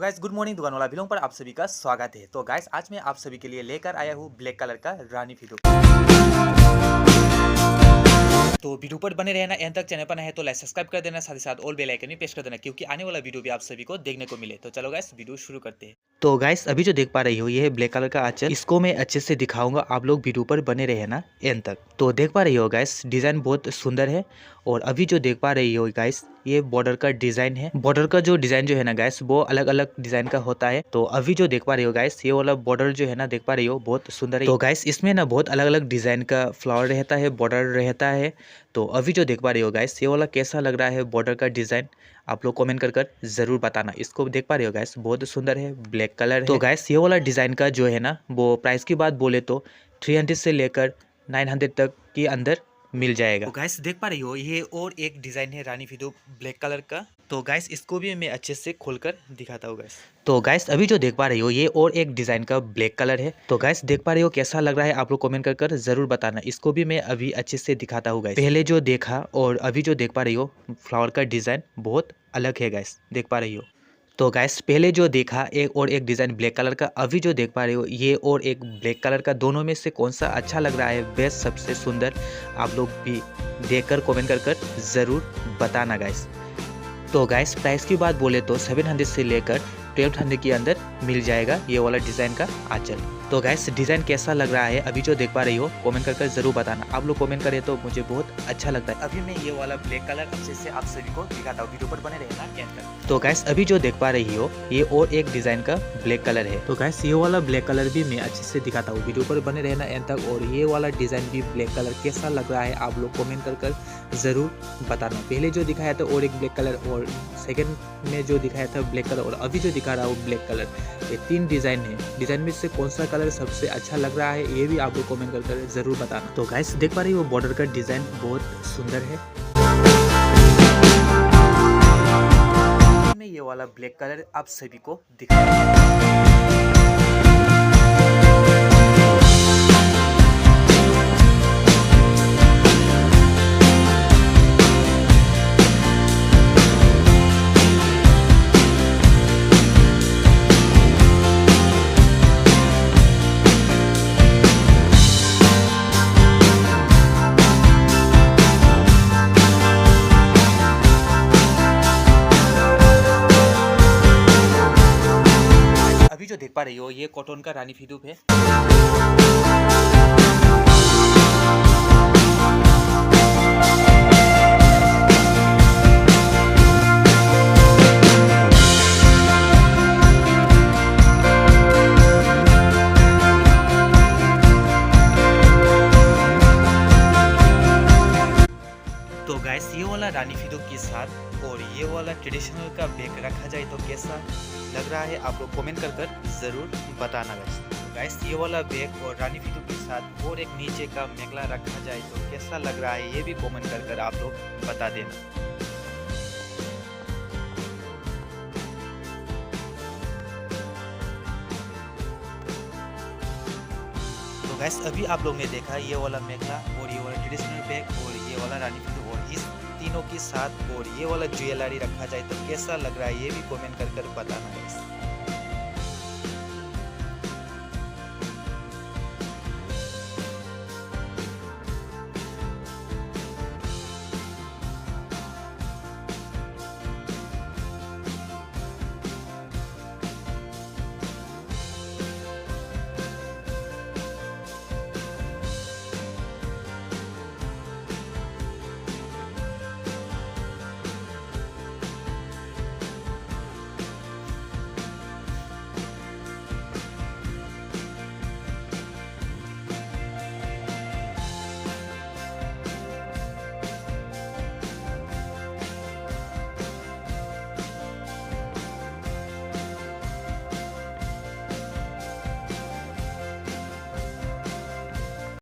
Guys good morning दुकान वाला belong पर आप सभी का स्वागत है। तो गाइस आज मैं आप सभी के लिए लेकर आया हूँ ब्लैक कलर का रानी फिदो। तो वीडियो पर बने रहना, एंड तक चैनल पर नए हैं तो लाइक सब्सक्राइब कर देना, साथ ही साथ ऑल बेल आइकन भी प्रेस कर देना क्योंकि आने वाला वीडियो भी आप सभी को देखने को मिले। तो चलो गाइस वीडियो शुरू करते हैं। तो गाइस अभी जो देख पा रही हो ये है ब्लैक कलर का आंचल। इसको मैं अच्छे से दिखाऊंगा, आप लोग वीडियो पर बने रहे ना एंड तक। तो देख पा रही हो गाइस डिजाइन बहुत सुंदर है। और अभी जो देख पा रही हो गाइस ये बॉर्डर का डिजाइन है। बॉर्डर का जो डिजाइन जो है ना गाइस वो अलग अलग डिजाइन का होता है। तो अभी जो देख पा रही हो गाइस ये वाला बॉर्डर जो है ना देख पा रही हो बहुत सुंदर है। तो गाइस इसमें ना बहुत अलग अलग डिजाइन का फ्लावर रहता है, बॉर्डर रहता है। तो अभी जो देख पा रही हो गाइस ये वाला कैसा लग रहा है बॉर्डर का डिजाइन, आप लोग कमेंट कर जरूर बताना। इसको देख पा रहे हो गाइस बहुत सुंदर है, ब्लैक कलर है। तो गाइस ये वाला डिजाइन का जो है ना वो प्राइस की बात बोले तो 300 से लेकर 900 तक के अंदर मिल जाएगा। तो गाइस देख पा रही हो ये और एक डिजाइन है रानी फिदो ब्लैक कलर का। तो गाइस इसको भी मैं अच्छे से खोलकर दिखाता हूँ गाइस। तो गाइस अभी जो देख पा रही हो ये और एक डिजाइन का ब्लैक कलर है। तो गाइस देख पा रही हो कैसा लग रहा है, आप लोग कमेंट कर जरूर बताना। इसको भी मैं अभी अच्छे से दिखाता हूँ गाइस। पहले जो देखा और अभी जो देख पा रही हो फ्लावर का डिजाइन बहुत अलग है गाइस, देख पा रही हो। तो गाइस पहले जो देखा एक और एक डिज़ाइन ब्लैक कलर का, अभी जो देख पा रहे हो ये और एक ब्लैक कलर का, दोनों में से कौन सा अच्छा लग रहा है बेस्ट सबसे सुंदर, आप लोग भी देखकर कमेंट कर ज़रूर बताना गाइस। तो गाइस प्राइस की बात बोले तो 700 से लेकर 1200 के अंदर मिल जाएगा ये वाला डिज़ाइन का आंचल। तो गाइस डिज़ाइन कैसा लग रहा है अभी जो देख पा रही हो कमेंट कर जरूर बताना। आप लोग कमेंट करें तो मुझे बहुत अच्छा लगता है। अभी मैं ये वाला ब्लैक कलर अच्छे से आप सभी को दिखाता हूँ, वीडियो पर बने रहना एंड तक। तो गाइस अभी जो देख पा रही हो ये और एक डिज़ाइन का ब्लैक कलर है। तो गाइस ये वाला ब्लैक कलर भी मैं अच्छे से दिखाता हूँ, वीडियो पर बने रहना एंड तक। और ये वाला डिज़ाइन भी ब्लैक कलर कैसा लग रहा है आप लोग कमेंट कर जरूर बताना। पहले जो दिखाया था और एक ब्लैक कलर, और सेकंड में जो दिखाया था ब्लैक कलर, और अभी जो दिखा रहा हूँ ब्लैक कलर, ये 3 डिज़ाइन है। डिज़ाइन में से कौन सा कलर सबसे अच्छा लग रहा है ये भी आप लोग कमेंट कर जरूर बताना। तो गाइस देख पा रही हो बॉर्डर का डिज़ाइन बहुत सुंदर है। मैं ये वाला ब्लैक कलर आप सभी को दिखा। अभी जो देख पा रही हो ये कॉटन का रानी फिदो है। तो गाइस ये वाला रानी फिदो के साथ और ये वाला ट्रेडिशनल का बैग रखा जाए तो कैसा लग रहा है आप लोग कमेंट कर जरूर बताना गाइस। तो गाइस ये वाला बैग और रानी फिदो के साथ और एक नीचे का मेखला रखा जाए तो कैसा लग रहा है ये भी कमेंट कर आप लोग बता देना। तो गाइस अभी आप लोग ने देखा ये वाला मेखला और ये वाला ट्रेडिशनल बैग और ये वाला रानी फिदो, और इस तीनों के साथ और ये वाला ज्वेलरी रखा जाए तो कैसा लग रहा है ये भी कमेंट कर बताना गाइस।